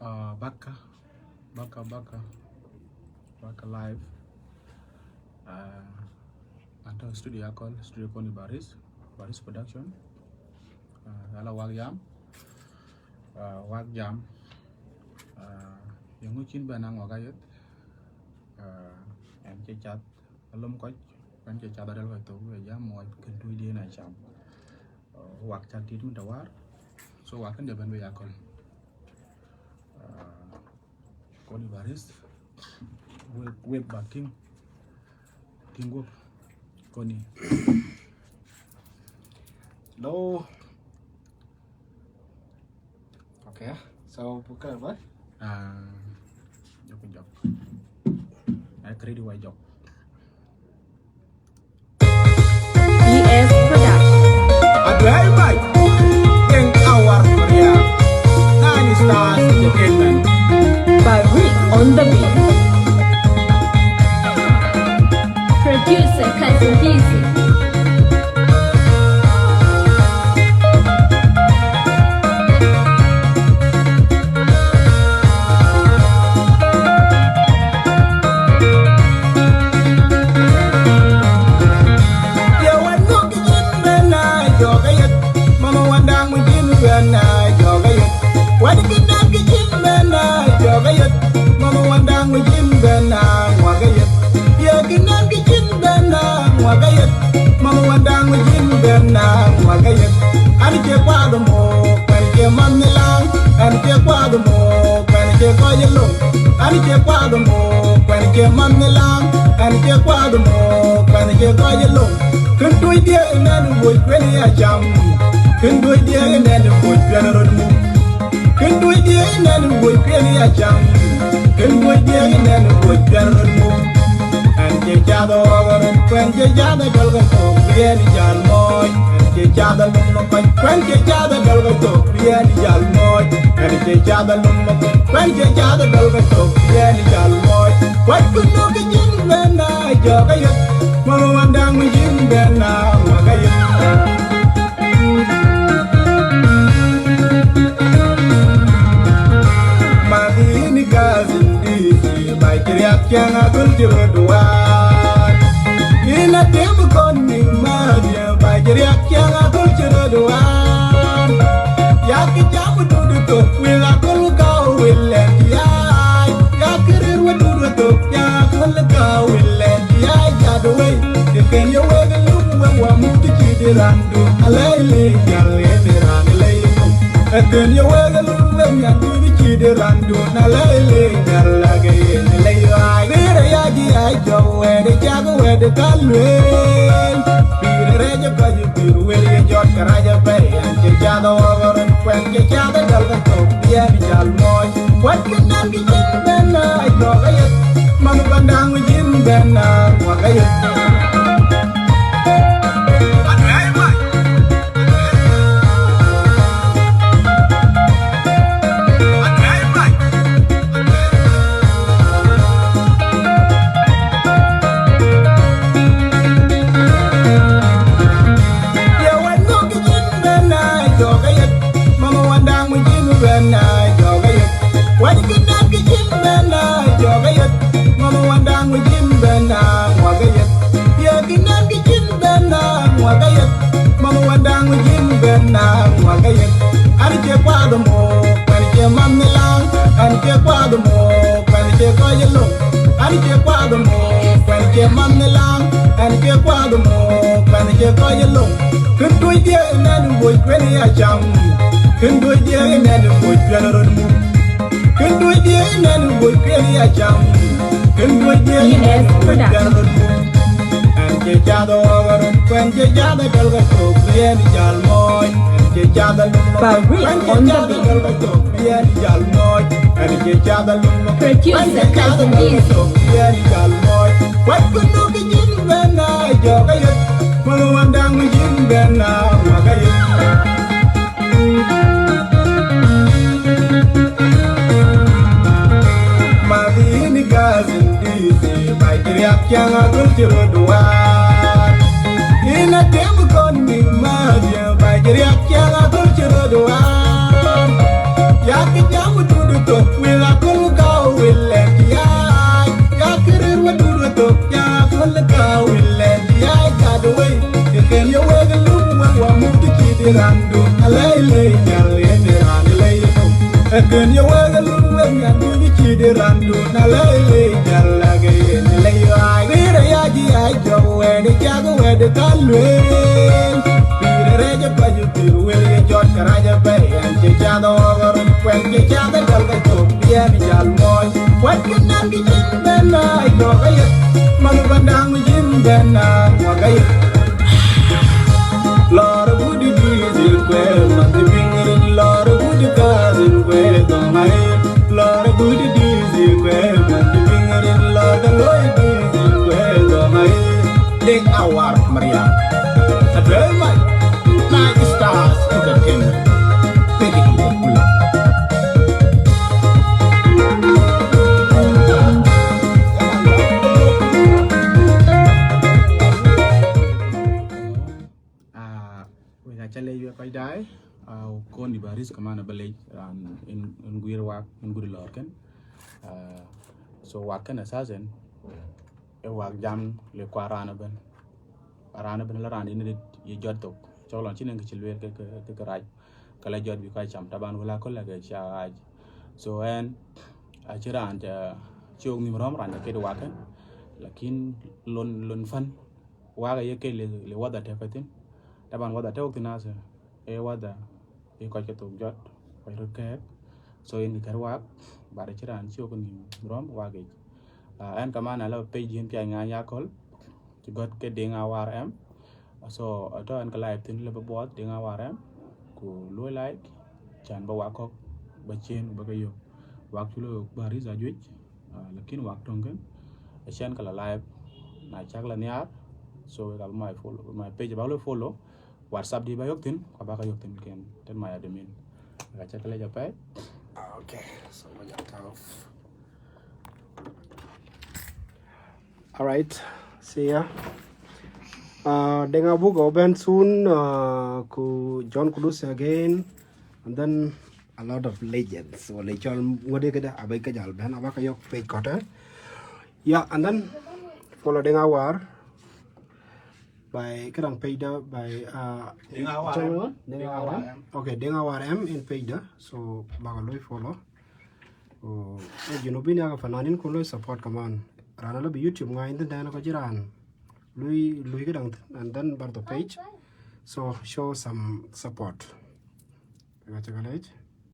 Baka, Baka, Baka, Baka live. Antara studio call studio Koni Baris production. Ala wagyam, wagyam. Yang ngucin banang wagayat. Em chat alum coach, em chat ada lagi tu. Ya mau kentu dia nak jam. Wak chat itu dawar. So wakan dia bantu yakol. Koni Baris web backing tinggup Koni Hello. Okay, so buka apa? Jok I create a job ES Production. Adai baik. Yang awar pria. Nani stars entertainment. Barry on the beat. Producer Cousin Dizzy. Barry on the beat. Producer Cousin Dizzy. Ya que ya to will I go will let ya career what do to ya go will let ya got away you can you work a look when one move to keep it and do a lay and lay again you work a look when you move to keep it and do a lay and lay I need a yaji I go where the jago where the galway Raja Paju Piru will John Karaja Bay and Jado over when Jada Galga to Pian Jalmoy. What can I be in then? I know it. Manubandang Jim then Wagay. Lord Woody Busy Quail, not the finger, Lord Woody Cousin Quail, the night. Lord Woody Busy Quail, not the finger, Lord the Lloyd Busy Quail, the night. Take our Maria. A very much. Night Stars Entertainment. Take it easy, pull up. We got chale yu kai dai. Kon di baris kemana balik in guir wak in guir lorken. So wakan asasen. Wak jam le kwarana ben. Arana ben la ran ini di jotok. Colon ci nang ci luer ke raj kala jot bi koy cham taban wala ko la ga cha so en a ci ran ta ci og numéro ran ke do wakan lakin lon fan waga yeke le wada te fatin taban wada te ok nasa e wada e ko to jot koy reke so en kar wak bare ci ran ci og numéro waga en kamana la page hen pi nga yakol ci got ke de nga war em so atau an live tin le buat dengan waram ku lo like chan ba wakok ba chen ba kayo waktu lo bari za juj lakin wak tongken chan kala live na chak la niar so gal my follow my page ba lo follow whatsapp di ba yok tin ka ba ka yok tin ken ten my admin ga chak la japai okay so we got off. All right, see ya. Dengan book open soon ku John Kudus again, and then a lot of legends. So legend ngode kada abai ka jal ban abaka yok page kota. Yeah, and then follow Dengan War by kadang page by Dengan War okay, Dengan War M in page so baka loy follow. Oh, you know bini aga fananin kun loy support kaman. Rana lo YouTube ngain ten dana ko jiran. Lui kadang and then bar the page so show some support. Got